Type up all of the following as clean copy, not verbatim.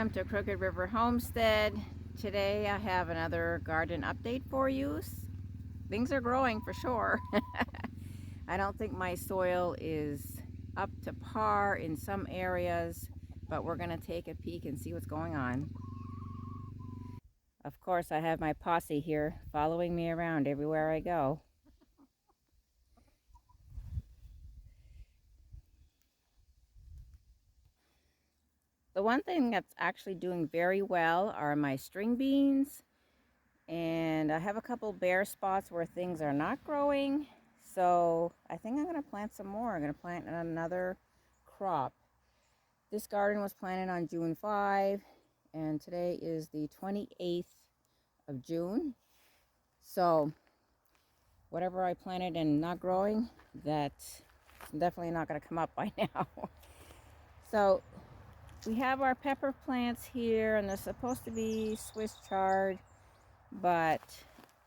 Welcome to Crooked River Homestead. Today I have another garden update for you. Things are growing for sure. I don't think my soil is up to par in some areas, but we're going to take a peek and see what's going on. Of course, I have my posse here following me around everywhere I go. The one thing that's actually doing very well are my string beans. And I have a couple bare spots where things are not growing. So I think I'm going to plant some more. I'm going to plant another crop. This garden was planted on June 5, and today is the 28th of June. So whatever I planted and not growing, that's definitely not going to come up by now. So we have our pepper plants here, and they're supposed to be Swiss chard, but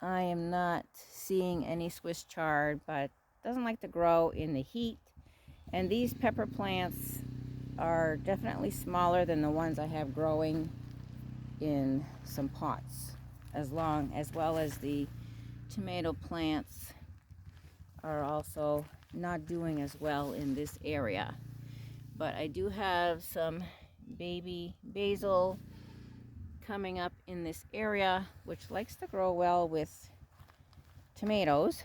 I am not seeing any Swiss chard, but it doesn't like to grow in the heat. And these pepper plants are definitely smaller than the ones I have growing in some pots, as well as the tomato plants are also not doing as well in this area. But I do have some baby basil coming up in this area, which likes to grow well with tomatoes.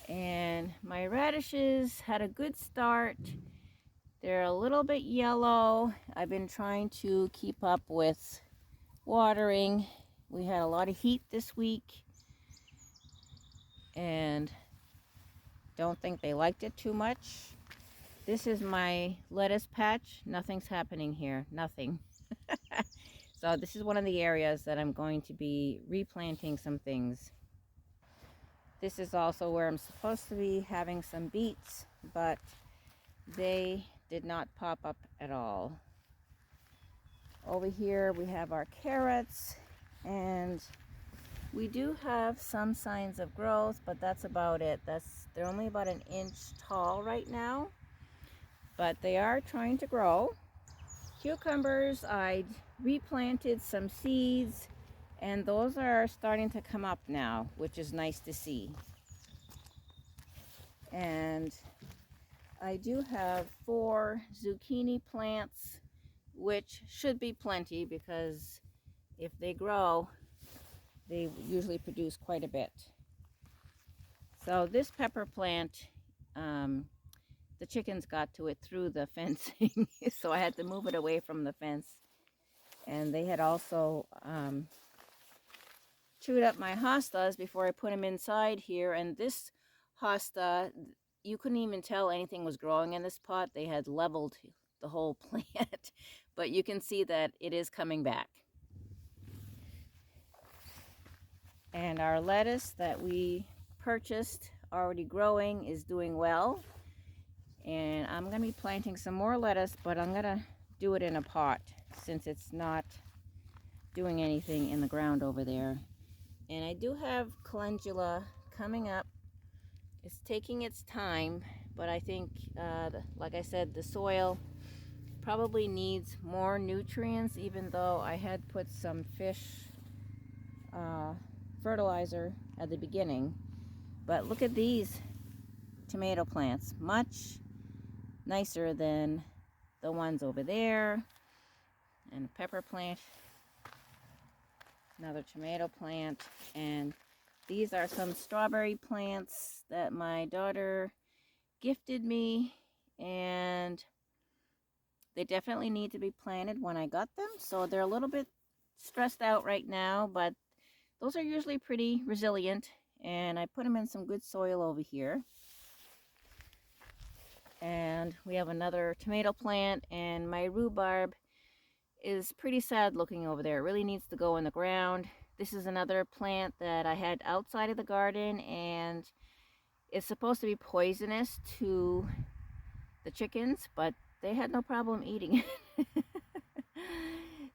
And my radishes had a good start. They're a little bit yellow. I've been trying to keep up with watering. We had a lot of heat this week and don't think they liked it too much. This is my lettuce patch. Nothing's happening here, nothing. So this is one of the areas that I'm going to be replanting some things. This is also where I'm supposed to be having some beets, but they did not pop up at all. Over here we have our carrots, and we do have some signs of growth, but that's about it. They're only about an inch tall right now, but they are trying to grow. Cucumbers, I replanted some seeds, and those are starting to come up now, which is nice to see. And I do have 4 zucchini plants, which should be plenty because if they grow, they usually produce quite a bit. So this pepper plant, the chickens got to it through the fencing, so I had to move it away from the fence. And they had also chewed up my hostas before I put them inside here. And this hosta, you couldn't even tell anything was growing in this pot. They had leveled the whole plant, but you can see that it is coming back. And our lettuce that we purchased already growing is doing well. And I'm going to be planting some more lettuce, but I'm going to do it in a pot since it's not doing anything in the ground over there. And I do have calendula coming up. It's taking its time, but I think, like I said, the soil probably needs more nutrients, even though I had put some fish fertilizer at the beginning. But look at these tomato plants, much nicer than the ones over there. And a pepper plant, another tomato plant, and these are some strawberry plants that my daughter gifted me, and they definitely need to be planted when I got them. So they're a little bit stressed out right now, but those are usually pretty resilient, and I put them in some good soil over here. And we have another tomato plant, and my rhubarb is pretty sad looking over there. It really needs to go in the ground. This is another plant that I had outside of the garden, and it's supposed to be poisonous to the chickens, but they had no problem eating it.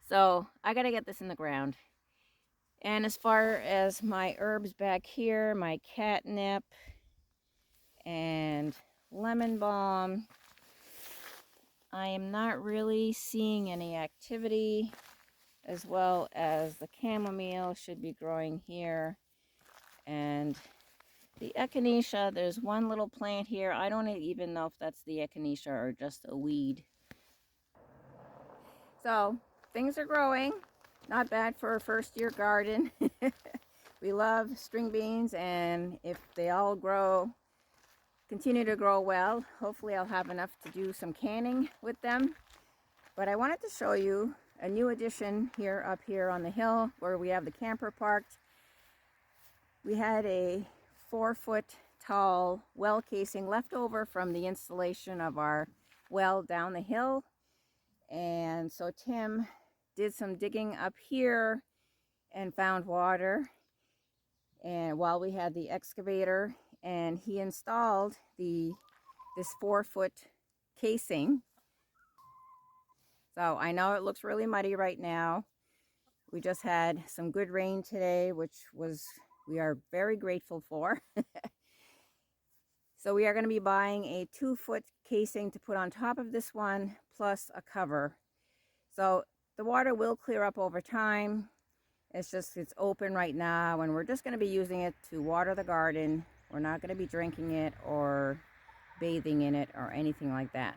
So I gotta get this in the ground. And as far as my herbs back here, my catnip and lemon balm, I am not really seeing any activity, as well as the chamomile should be growing here. And the echinacea, there's one little plant here. I don't even know if that's the echinacea or just a weed. So things are growing. Not bad for a first year garden. We love string beans, and if they all continue to grow well, hopefully I'll have enough to do some canning with them. But I wanted to show you a new addition here up here on the hill where we have the camper parked. We had a 4-foot tall well casing left over from the installation of our well down the hill. And so Tim did some digging up here and found water, and while we had the excavator, and he installed this 4-foot casing. So I know it looks really muddy right now. We just had some good rain today, which we are very grateful for. So we are going to be buying a 2-foot casing to put on top of this one, plus a cover. So the water will clear up over time. It's open right now, and we're just going to be using it to water the garden. We're not going to be drinking it or bathing in it or anything like that.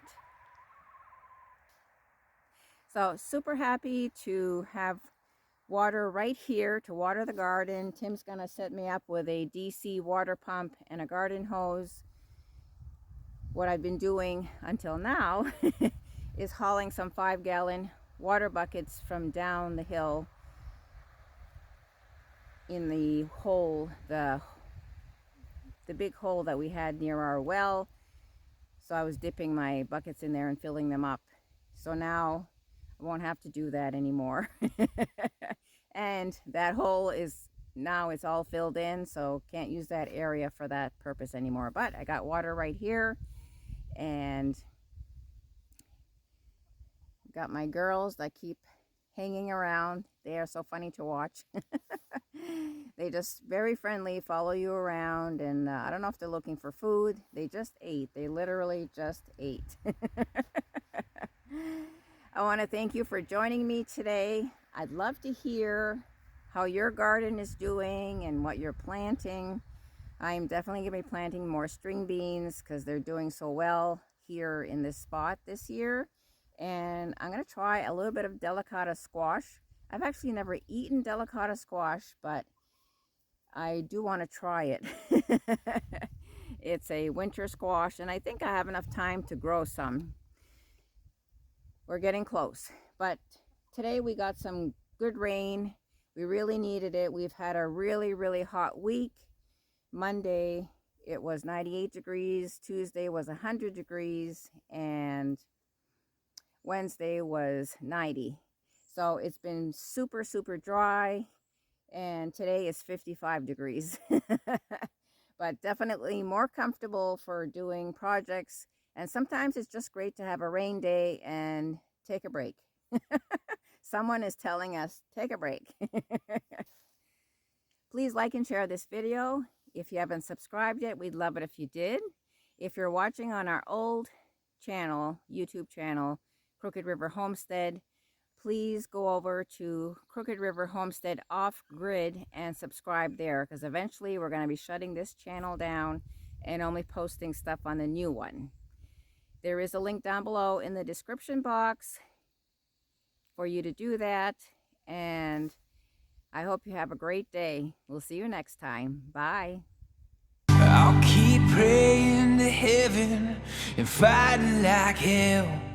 So super happy to have water right here to water the garden. Tim's going to set me up with a DC water pump and a garden hose. What I've been doing until now is hauling some 5-gallon water buckets from down the hill in the hole, the big hole that we had near our well. So I was dipping my buckets in there and filling them up. So now I won't have to do that anymore. And that hole it's all filled in, so can't use that area for that purpose anymore. But I got water right here, and got my girls that keep hanging around. They are so funny to watch. They just very friendly, follow you around, and I don't know if they're looking for food. They just ate. They literally just ate. I want to thank you for joining me today. I'd love to hear how your garden is doing and what you're planting. I'm definitely going to be planting more string beans because they're doing so well here in this spot this year. And I'm going to try a little bit of delicata squash. I've actually never eaten delicata squash, but I do want to try it. It's a winter squash, and I think I have enough time to grow some. We're getting close, but today we got some good rain. We really needed it. We've had a really, really hot week. Monday it was 98 degrees, Tuesday was 100 degrees, and Wednesday was 90. So it's been super, super dry, and today is 55 degrees. But definitely more comfortable for doing projects. And sometimes it's just great to have a rain day and take a break. Someone is telling us, take a break. Please like and share this video. If you haven't subscribed yet, we'd love it if you did. If you're watching on our old channel, YouTube channel, Crooked River Homestead, please go over to Crooked River Homestead Off Grid and subscribe there, because eventually we're going to be shutting this channel down and only posting stuff on the new one. There is a link down below in the description box for you to do that, and I hope you have a great day. We'll see you next time. Bye. I'll keep praying to heaven and fighting like hell.